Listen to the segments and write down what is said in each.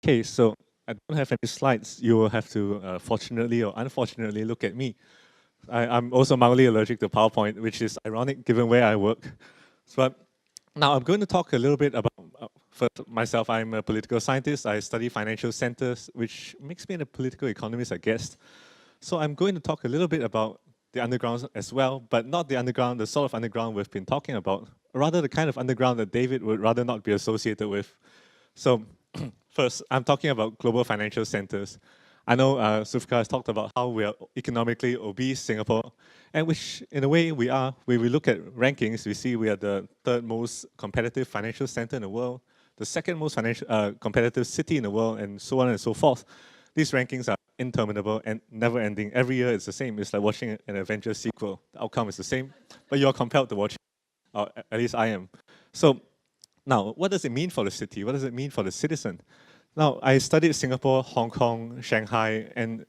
Okay, so I don't have any slides. You will have to, fortunately or unfortunately, look at me. I'm also mildly allergic to PowerPoint, which is ironic given where I work. So now I'm going to talk a little bit about for myself. I'm a political scientist. I study financial centers, which makes me a political economist, I guess. So I'm going to talk a little bit about the underground as well, but not the underground, the sort of underground we've been talking about, rather the kind of underground that David would rather not be associated with. So first, I'm talking about global financial centers. I know Sufka has talked about how we are economically obese, Singapore, and which in a way we are. When we look at rankings, we see we are the third most competitive financial center in the world, the second most competitive city in the world, and so on and so forth. These rankings are interminable and never ending. Every year it's the same. It's like watching an Avengers sequel. The outcome is the same, but you're compelled to watch it, or at least I am. So now, what does it mean for the city? What does it mean for the citizen? Now, I studied Singapore, Hong Kong, Shanghai, and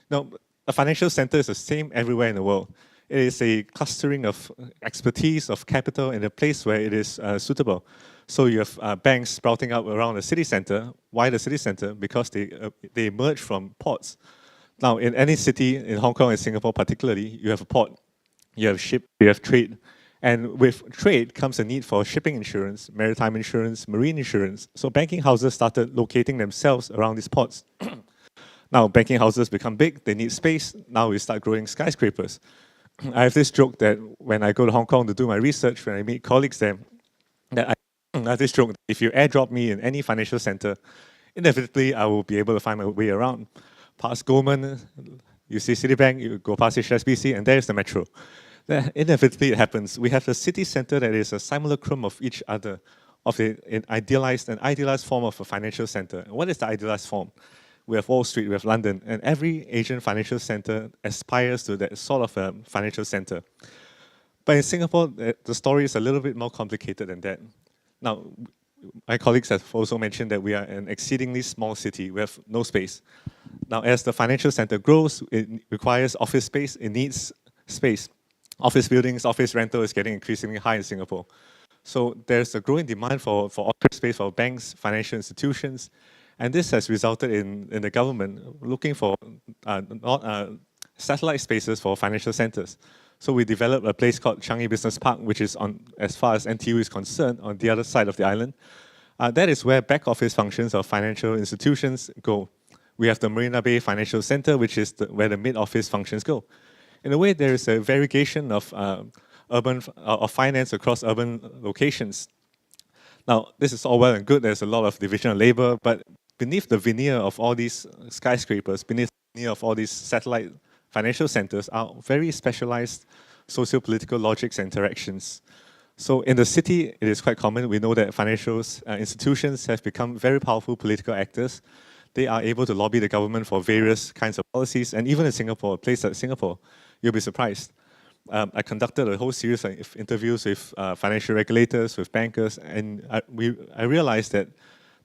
now a financial center is the same everywhere in the world. It is a clustering of expertise, of capital in a place where it is suitable. So you have banks sprouting up around the city center. Why the city center? Because they emerge from ports. Now, in any city, in Hong Kong and Singapore particularly, you have a port, you have ship, you have trade. And with trade comes a need for shipping insurance, maritime insurance, marine insurance. So banking houses started locating themselves around these ports. Now banking houses become big, they need space. Now we start growing skyscrapers. I have this joke that when I go to Hong Kong to do my research, when I meet colleagues there, that I have this joke, if you airdrop me in any financial center, inevitably I will be able to find my way around. Past Goldman, you see Citibank, you go past HSBC, and there's the metro. Then inevitably it happens. We have a city center that is a simulacrum of each other, of an idealized form of a financial center. And what is the idealized form? We have Wall Street, we have London, and every Asian financial center aspires to that sort of a financial center. But in Singapore, the story is a little bit more complicated than that. Now, my colleagues have also mentioned that we are an exceedingly small city. We have no space. Now, as the financial center grows, it requires office space, it needs space. Office buildings, office rental is getting increasingly high in Singapore. So there's a growing demand for office space for banks, financial institutions, and this has resulted in the government looking for satellite spaces for financial centers. So we developed a place called Changi Business Park, which is on, as far as NTU is concerned, on the other side of the island. That is where back office functions of financial institutions go. We have the Marina Bay Financial Center, which is where the mid-office functions go. In a way, there is a variegation of finance across urban locations. Now, this is all well and good. There's a lot of division of labor, but beneath the veneer of all these skyscrapers, beneath the veneer of all these satellite financial centers are very specialized socio-political logics and interactions. So in the city, it is quite common. We know that financial institutions have become very powerful political actors. They are able to lobby the government for various kinds of policies, and even in Singapore, a place like Singapore, you'll be surprised. I conducted a whole series of interviews with financial regulators, with bankers, and I realized that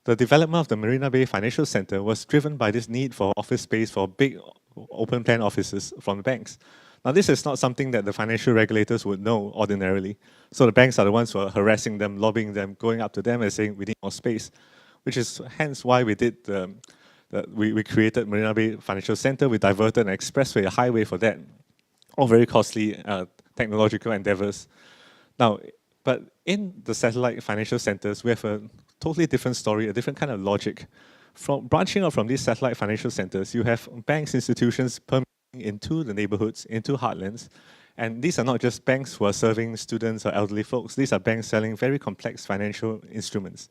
the development of the Marina Bay Financial Center was driven by this need for office space for big open plan offices from the banks. Now, this is not something that the financial regulators would know ordinarily. So the banks are the ones who are harassing them, lobbying them, going up to them and saying, we need more space, which is hence why we did we created Marina Bay Financial Center. We diverted an expressway, a highway for that. All very costly technological endeavors. Now, but in the satellite financial centers, we have a totally different story, a different kind of logic. From branching out from these satellite financial centers, you have banks, institutions permeating into the neighborhoods, into heartlands. And these are not just banks who are serving students or elderly folks. These are banks selling very complex financial instruments.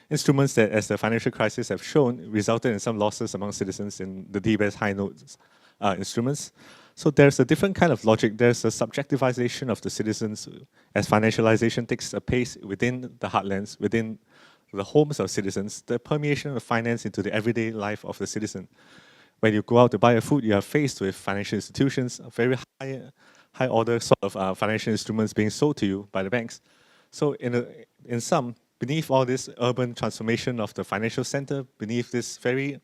Instruments that, as the financial crisis have shown, resulted in some losses among citizens in the DBS high notes instruments. So there's a different kind of logic. There's a subjectivization of the citizens as financialization takes a pace within the heartlands, within the homes of citizens, the permeation of finance into the everyday life of the citizen. When you go out to buy a food, you are faced with financial institutions, very high order sort of financial instruments being sold to you by the banks. So in sum, beneath all this urban transformation of the financial center, beneath this very,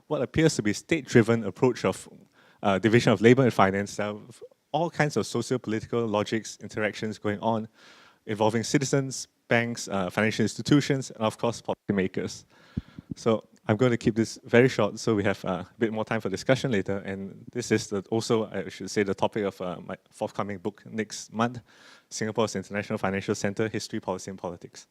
what appears to be state-driven approach of division of labor and finance, there are all kinds of socio-political logics, interactions going on involving citizens, banks, financial institutions, and of course, policymakers. So I'm going to keep this very short so we have a bit more time for discussion later. And this is also, I should say, the topic of my forthcoming book next month, Singapore's International Financial Center, History, Policy and Politics.